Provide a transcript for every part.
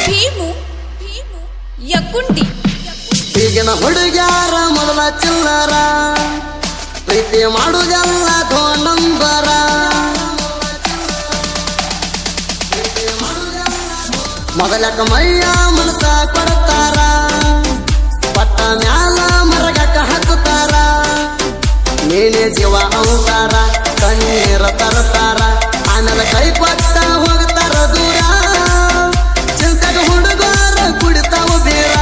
ಭೀಮು ಯಕ್ಕುಂಡಿ ಈಗಿನ ಹುಡುಗ್ಯಾರ ಮೊದಲ ಚಿಲ್ಲರ ಪ್ರೀತಿ ಮಾಡುದೆಲ್ಲ ನಂಬರ ಮೊದಲಕ ಮೈಯ ಮನಸ ಕೊಡ್ತಾರ ಪಟ್ಟ ಮ್ಯಾಲ ಮರಗಕ್ಕ ಹಾಕುತ್ತಾರ ನೀನೇ ಜೀವ ಅಂತಾರ ಕಣ್ಣೀರ ತರ್ತಾರ ಆಮೇಲೆ ಕೈ ಕೊಟ್ಟ ಹೋಗ್ತಾರ ದೂರ ಚಿಂತೆಗ ಹುಡುಗರ ಕುಡಿತಾವ ಬೀರ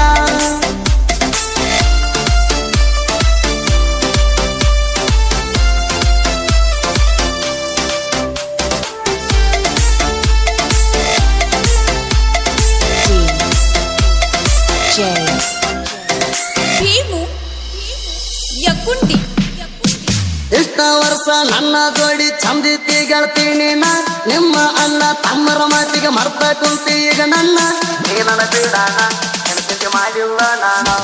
ಭೀಮು ಯಕ್ಕುಂಡಿ ಇಷ್ಟ ವರ್ಷ ನನ್ನ ಜೋಡಿ ಚಂದಿತಿ ಗೆಳ್ತೀನಿ ನಿಮ್ಮ ಅಣ್ಣ ತಮ್ಮರ ಮಾತಿಗೆ ಮರ್ತ ಕುಂತಿ ಈಗ ನನ್ನ ನೀನ ಬೀಡಾನ ಚಿಂತೆ ಮಾಡಿಲ್ಲ ನಾನು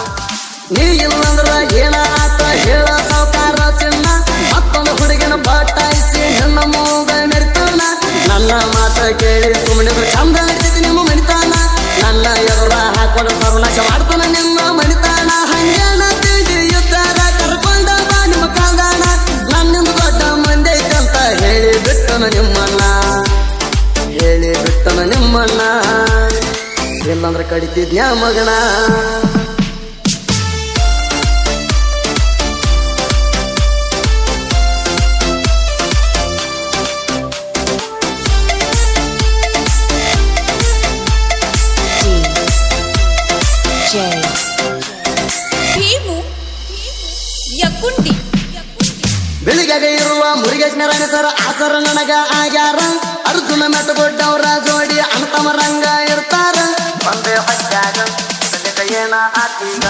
ನೀ ಇಲ್ಲಂದ್ರ ಏನ ಆತ ಹೇಳ ಸಾವುಕಾರ ಚಿನ್ನ ಮತ್ತೊಂದು ಹುಡುಗಿನ ಬಟಾಯಿಸಿ ನನ್ನ ಮೂಗ ಮೆರಿತಾನ ನನ್ನ ಮಾತ ಕೇಳಿ ಸುಮ್ಮನಿದ್ರು ಚಂದ ನಡೀತಿ ನಿಮ್ಮ ಮನಿತಾನ ನನ್ನ ಎದುರ ಹಾಕೊಂಡು ಸರ್ವನಾಶ ಮಾಡ್ತಾನ ನಿಮ್ಮ ಮನಿತಾನ ಹಂಗೇನ ತಿಳಿ ಯುದ್ಧದ ಕರ್ಕೊಂಡ ಬಾ ನಿಮ್ಮ ಕಾಲ್ದಾನ ನನ್ನಿಂದ ದೊಡ್ಡ ಮಂದಿ ಐತಂತ ಹೇಳಿ ಬಿಟ್ಟನ ನಿಮ್ಮಣ್ಣ ಇಲ್ಲಂದ್ರ ಕಡಿತಿದ್ಯಾ ಮಗನ ಭೀಮು ಯಕ್ಕುಂಡಿ ಬೆಳಿಗ್ಗೆ ಇರುವ ಮುರುಗೇಶ್ನ ರಣಸರ ಆಸರ ನನಗ ಆಗ್ಯಾರ ಅರ್ಜುನ ಮೆಟ್ಟಗೊಡ್ಡವ್ರ ಜೋಡಿ ಅಂತಮರಂಗ ಇರ್ತಾರ ಒಂದೇ ಹಚ್ಚಾಗ ಏನ ಆತೀಗ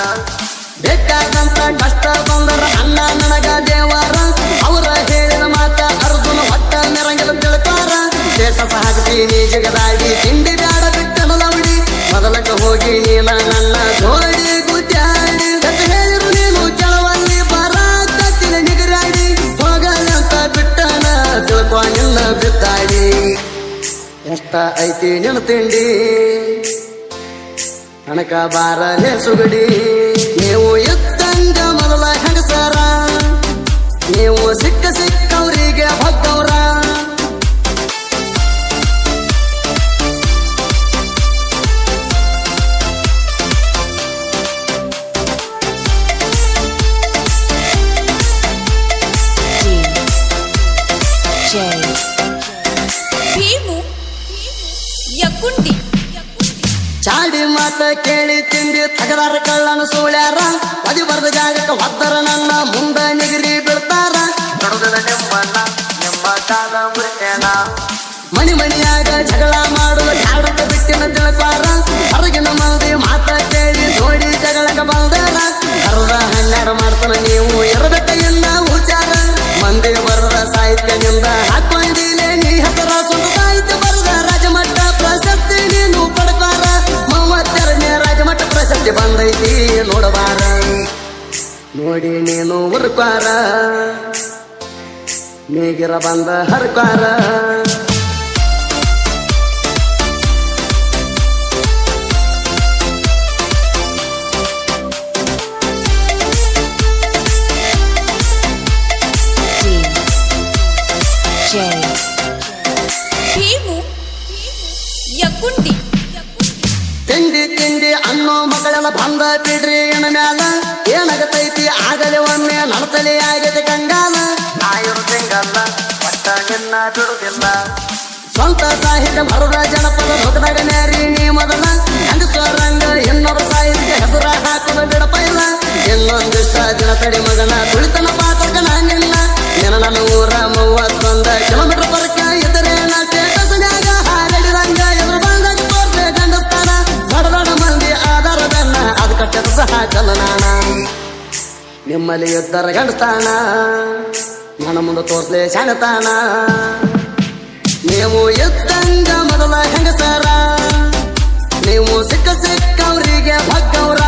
ಬೇಕಾದಂತ ಕಷ್ಟ ಬಂದರ ಅಣ್ಣ ನನಗ ದೇವರ ಅವರ ಹೇಳಿದ ಮಾತ ಅರ್ಜುನ ಹೊಟ್ಟ ಮೆರಂಗಿದ ತಿಳ್ತಾರ ದೇಶ ಸಾಗ್ತೀನಿ ಜಗದಾಡಿ ತಿಂಡಿ ಬ್ಯಾಡ ಬಿಟ್ಟನ ಲವಡಿ ಮೊದಲಕ ಹೋಗಿ ನೀನ ನನ್ನ ಜೋಡಿ ಗುದ್ದಾಡಿ ಹೇಳಿರು ನೀನು ಕೆಲವಲ್ಲಿ ಬರ ಕತ್ತಿನ ನಿಗರಾಡಿ ಹೋಗಲಂತ ಬಿಟ್ಟನ ತಿಳ್ಕೊ ನಿನ್ನ ಬಿದ್ದಾಡಿ ಎಷ್ಟ ಐತಿ ನಿನ್ನ ತಿಂಡಿ ನನಕ ಬಾರಲೆ ಸುಗಡಿ ನೀವು ಇದ್ದಂಗ ಮೊದಲ ಹೆಂಗಸರ ನೀವು ಸಿಕ್ಕವರಿಗೆ ಭಕ್ತವ್ರ ಭೀಮು ಯಕ್ಕುಂಡಿ ಚಾಡಿ ಮಾತ ಕೇಳಿ ತಿಂಡಿ ತಗದಾರ ಕಳ್ಳನ ಸೂಳ್ಯಾರ ಅದಿ ಬರದ ಜಾಗಕ್ಕೆ ಒದ್ದರ ನನ್ನ ಮುಂದ ನಿಗರಿ ಬೀಳ್ತಾರ ನಿಮ್ಮ ಕಾಲ ಮುರಿತೇನ ಮನಿ ಮನಿಯಾಗ ಜಗಳ ಮಾಡುವ ಜಾಡಕ ಬಿಟ್ಟಿನ ತಿಳ್ಪಾರ ಹೊರಗಿನ ಮಂದಿ ಮಾತ ಕೇಳಿ ಜೋಡಿ ಜಗಳಕ ಬಂದಾರ ಅರ್ಧ 12 ಮಾಡ್ತಾನ ನೀವು ಇರಬೇಕ ಎಲ್ಲ ಉಚಾರ ಮಂದಿ ಬರದ ಸಾಹಿತ್ಯದಿಂದ ಹಾಕೊಂಡಿಲೆ ನೀ ಹೆಸರ ಸುಂದ ಸಾಹಿತ್ಯ ಬರದ ರಾಜಮಟ್ಟ ಪ್ರಶಸ್ತಿ ನೀನು ಪಡ್ತಾರ 32ನೇ ರಾಜಮಟ್ಟ ಪ್ರಶಸ್ತಿ ಬಂದೈತಿ ನೋಡಬಾರ ನೋಡಿ ನೀನು ಉರ್ಕಾರ ನೀಗಿರ ಬಂದ ಹರ್ಕಾರ ಭೀಮು ಯಕ್ಕುಂಡಿ ತಿಂಡಿ ಅನ್ನೋ ಮಕ್ಕಳೆಲ್ಲ ಬಂದ ಬಿಡ್ರಿ ಏನ ಮ್ಯಾಲ ಏನಾಗತೈತಿ ಆಗಲೇ ಒಮ್ಮೆ ನಡತಲೆ ಆಗೈತಿ ಕಂಗಾಲ ಆಯುರು ತಿಂಗಲ್ಲ ಒಟ್ಟ ನಿನ್ನ ಬಿಡುದಿಲ್ಲ ಸ್ವಂತ ಸಾಹಿತ್ಯ ಬರದ ಜನಪದ ಲೋಕದಾಗ ನ್ಯಾರಿ ನೀ ಮೊದಲ ಹೆಂಗಸರಂಗ ಇನ್ನೊಬ್ಬ ಸಾಹಿತ್ಯ ಹೆಸರ ಹಾಕದ ಬಿಡಪ ಇಲ್ಲ ಇನ್ನೊಂದಿಷ್ಟ ದಿನ ತಡಿ ಮಗನ ತುಳಿತನ ಪಾತ್ರಕ ನಿನ್ನ ನಿನ್ನ 131 ಕಿಲೋಮೀಟರ್ ಪರಕ ಇದ್ದರೇನ ಸ್ಟೇಟಸ್ನ್ಯಾಗ ಹಾಗಡಿದಂಗ ಎದುರು ಬಂದಾಗ ತೋರ್ಸೆ ಗಂಡಸ್ತಾನ ದೊಡ್ಡ ಮಂದಿ ಆಧಾರದನ್ನ ಅದು ಕಟ್ಟದ ಸಹ ಚಲನಾಣ ನಿಮ್ಮಲ್ಲಿ ಇದ್ದರ ಗಂಡಸ್ತಾನ ನನ್ನ ಮುಂದೆ ತೋರ್ಸಲೆ ಶಾಣತಾನ ನೀವು ಇದ್ದಂಗ ಮೊದಲ ಹೆಂಗಸರ ನೀವು ಸಿಕ್ಕವರಿಗೆ ಭಗ್ಗವ್ರ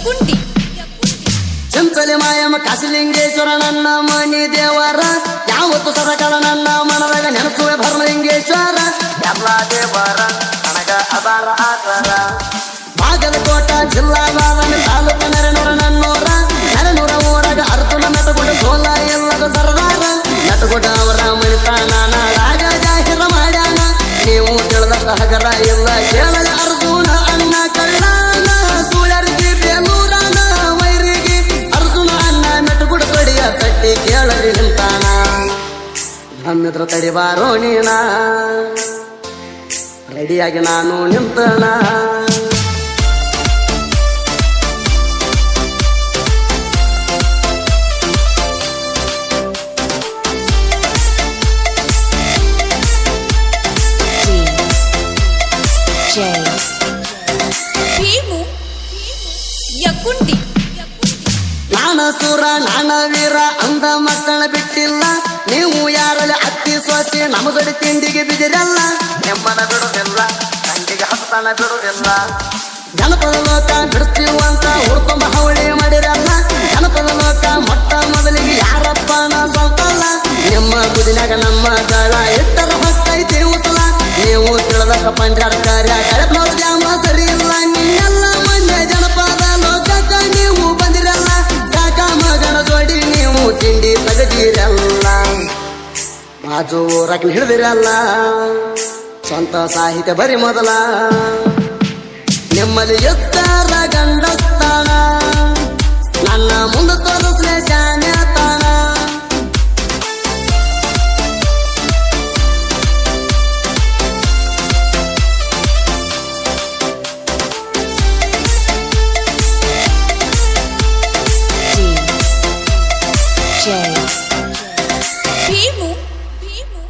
ಯಕುಂಡಿ ಚಂಚಲಿ ಮಾಯಮ್ಮ ಕಾಶಲಿಂಗೇಶ್ವರ ನನ್ನ ಮನಿ ದೇವರ ಯಾವತ್ತು ಸರಕಳ ನನ್ನ ಮನದಾಗ ನೆನಸುವೆ ಭರಮಲಿಂಗೇಶ್ವರ ಎಲ್ಲ ದೇವರ ನನಗ ಅದಾರ ಆಧಾರ ಬಾಗಲಕೋಟ ಜಿಲ್ಲಾವಾದ ತಾಲೂಕು ನೆರನೂರ ನೆರನೂರ ಊರಾಗ ಅರ್ಜುನ ನಟಗುಡ ಸೋಲ ಎಲ್ಲದ ಸರದಾರ ನಟಗುಡ ಅವರ ಮನಿತಾನ ನಾಡಾಗ ಜಾಹಿರ ಮಾಡ್ಯಾನ ನೀವು ತಿಳಿದಷ್ಟ ಹಗರ ಇಲ್ಲ ಕೇಳದ ಅರ್ಜುನ ಅಣ್ಣ ಕಳ್ಳಾನ ಸುಳ್ಯರ್ಗಿ ಬೇಲೂರನ ವೈರಿಗೆ ಅರ್ಜುನ ಅಣ್ಣ ನಟಗುಡ ತೊಡಿಯ ತಟ್ಟಿ ಕೇಳಲಿ ನಿಂತಾನ ನಮ್ಮಿದ್ರ ತಡಿಬಾರೋ ನೀನ ರೆಡಿಯಾಗಿ ನಾನು ನಿಂತಣ ಭೀಮು ಯಕುಂಡಿ ನಾನ ಸೂರ ನಾನ ವೀರ ಅಂದ ಮಕ್ಕಳ ಬಿಟ್ಟಿಲ್ಲ ನೀವು ಯಾರಲ್ಲಿ ಅತ್ತಿ ಸೊಸೆ ನಮ್ಮ ಜೋಡಿ ತಿಂಡಿಗೆ ಬಿದಿರಲ್ಲ ನೆಮ್ಮನ ಬಿಡುದಿಲ್ಲ ತಂಡಿಗೆ ಹತ್ತನ ಬಿಡುದಿಲ್ಲ ಜನಪದ ಲೋಕ ಬಿಡ್ತೀವಂತ ಹುಡ್ಕೊಂಬ ಹವಳಿ ಮಾಡಿರಲ್ಲ ಜನಪದ ಲೋಕ ಮೊಟ್ಟ ಮೊದಲಿಗೆ ಯಾರಪ್ಪನ ಸ್ವಂತಲ್ಲ ನಿಮ್ಮ ಗುದಿನಾಗ ನಮ್ಮ ಗಳ ಇಟ್ಟರ ಹೊತ್ತೈತಿ ಉಸಲ ನೀವು ತಿಳಿದಕ್ಕ ಪಂಜಾಡ ಕಾರ್ಯ ಕಳೆದ ಜಾಮ ಸರಿ ಇಲ್ಲ ನಿನ್ನೆಲ್ಲ ಮೊನ್ನೆ ಜನಪದ ಲೋಕಕ್ಕ ನೀವು ಬಂದಿರಲ್ಲ ಕಾಕ ಮಗನ ಜೋಡಿ ನೀವು ತಿಂಡಿ ತೆಗದಿರಲ್ಲ ಮಾಜು ರಕ್ನ ಹಿಡಿದಿರಲ್ಲ ಸ್ವಂತ ಸಾಹಿತ್ಯ ಬರಿ ಮೊದಲ ನಿಮ್ಮಲ್ಲಿ ಎತ್ತರ ಗಂಡಸ್ತಾನ ನನ್ನ ಮುಂದೆ ತೋರಿಸ್ಲೆ